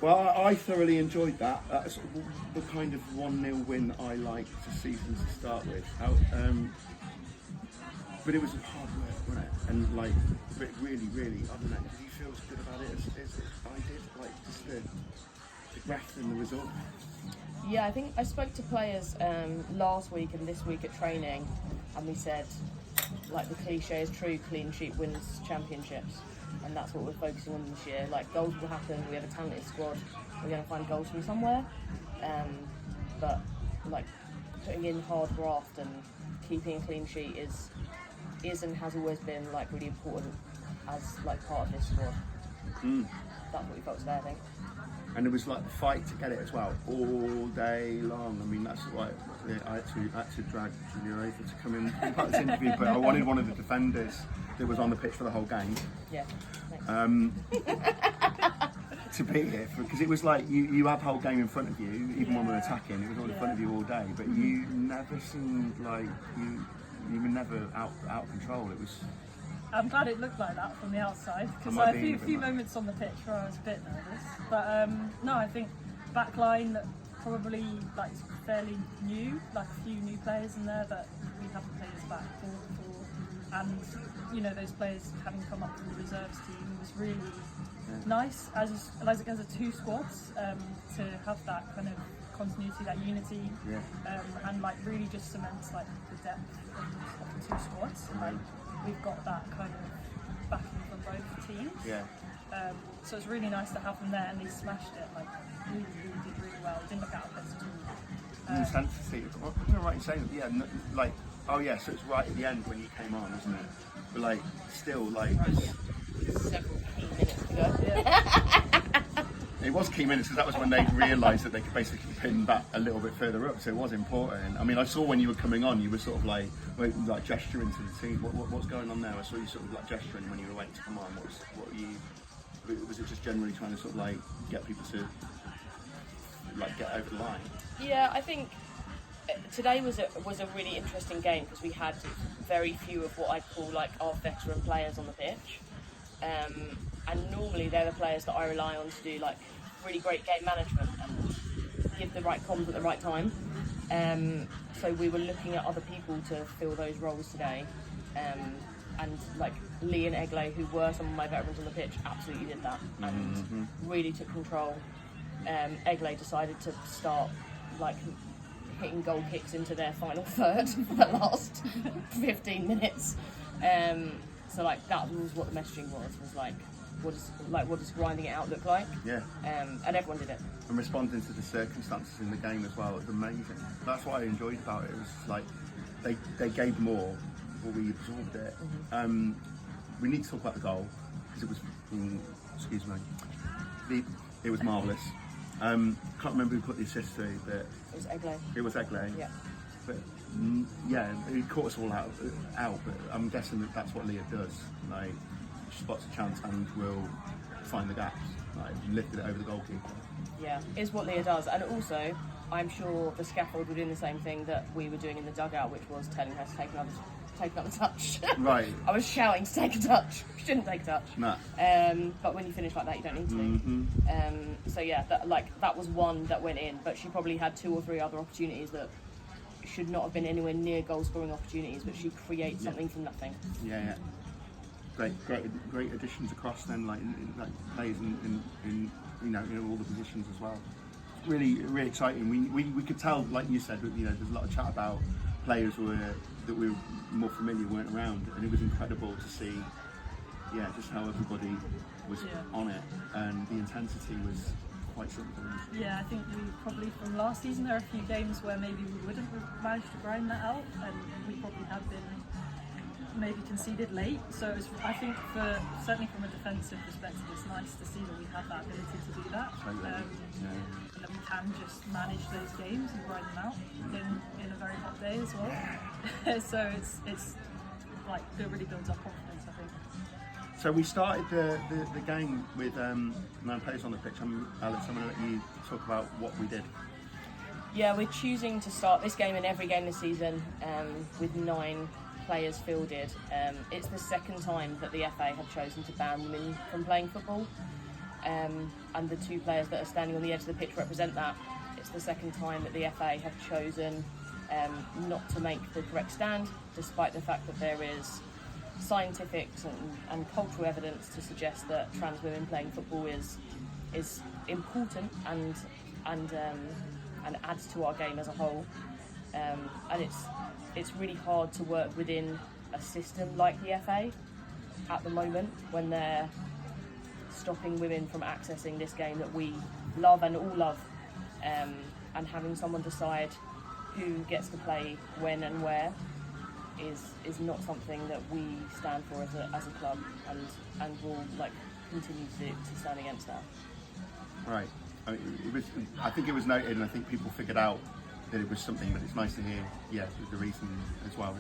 Well, I thoroughly enjoyed that. That's the kind of 1-0 win I like to see from to start with. But it was hard work, wasn't it? And like, but really, really, I don't know. Did you feel as good about it as I did? Like just the breadth and the result. Yeah, I think I spoke to players last week and this week at training, and we said, like, the cliche is true: clean sheet wins championships. And that's what we're focusing on this year. Like, goals will happen, we have a talented squad, we're going to find goals from somewhere. But like, putting in hard graft and keeping a clean sheet is and has always been like really important as like part of this squad. That's what we felt today, I think. And it was like the fight to get it as well, all day long. I mean, that's like I had to drag Julia over to come in and part of this interview, but I wanted one of the defenders that was on the pitch for the whole game. Yeah. To be here, because it was like you had the whole game in front of you, even when we were attacking, it was all in front of you all day. But you never seemed like you were never out of control. It was. I'm glad it looked like that from the outside, because a few moments on the pitch where I was a bit nervous. But no, I think backline probably like fairly new, like a few new players in there that we haven't played as back before. And you know, those players having come up from the reserves team was really nice as a two squads to have that kind of continuity, that unity, and like really just cements like the depth of the two squads. Like, we've got that kind of backing from both teams. Yeah. So it's really nice to have them there, and they smashed it. Like really did really well. Didn't look out of place at all. Intensity. You're right in saying that. Yeah. Like. Oh yeah. So it's right at the end when you came on, isn't it? But like, still like. Several key minutes to go. Yeah. It was key minutes because that was when they realised that they could basically pin back a little bit further up. So it was important. I mean, I saw when you were coming on, you were sort of like gesturing to the team. What's going on there? I saw you sort of like gesturing when you were waiting to come on. What were you? Was it just generally trying to sort of like get people to like get over the line? Yeah, I think today was a really interesting game because we had very few of what I'd call like our veteran players on the pitch. And normally they're the players that I rely on to do like really great game management and give the right comms at the right time. So we were looking at other people to fill those roles today. And like Lee and Egley, who were some of my veterans on the pitch, absolutely did that and really took control. Egley decided to start like hitting goal kicks into their final third for the last 15 minutes. So like that was what the messaging was like what does grinding it out look like? Yeah. And everyone did it. And responding to the circumstances in the game as well, it was amazing. That's what I enjoyed about it. It was like they gave more, but we absorbed it. We need to talk about the goal because it was excuse me, it was marvellous. Can't remember who put the assist through, but it was Egley. Yeah. But yeah, it caught us all out. But I'm guessing that's what Leah does. Like, she spots a chance and will find the gaps. Like, lifted it over the goalkeeper. Yeah, is what Leah does, and also I'm sure the scaffold were doing the same thing that we were doing in the dugout, which was telling her to take another touch. Right. I was shouting to take a touch. She didn't take a touch. No. But when you finish like that, you don't need to. So yeah, that was one that went in, but she probably had 2 or 3 other opportunities that should not have been anywhere near goal scoring opportunities, but she creates something from nothing. Yeah. Great additions across then, like players in all the positions as well. Really exciting. We could tell, like you said, there's a lot of chat about players that we were more familiar weren't around, and it was incredible to see, just how everybody was on it, and the intensity was quite simple. Yeah, I think we probably from last season there are a few games where maybe we wouldn't have managed to grind that out, and we probably have been maybe conceded late. So I think certainly from a defensive perspective, it's nice to see that we have that ability to do that. And that we can just manage those games and grind them out in a very hot day as well. So it's like it really builds up confidence, I think. So we started the game with 9 players on the pitch. Alex, I'm going to let you talk about what we did. Yeah, we're choosing to start this game and every game this season with 9 players fielded. It's the second time that the FA have chosen to ban women from playing football. and the two players that are standing on the edge of the pitch represent that. It's the second time that the FA have chosen not to make the correct stand, despite the fact that there is scientific and cultural evidence to suggest that trans women playing football is important and adds to our game as a whole. And it's really hard to work within a system like the FA at the moment when they're stopping women from accessing this game that we love and all love, and having someone decide who gets to play when and where is not something that we stand for as a club, and will continue to stand against that. Right. I think it was noted, and I think people figured out that it was something, but it's nice to hear, the reason as well.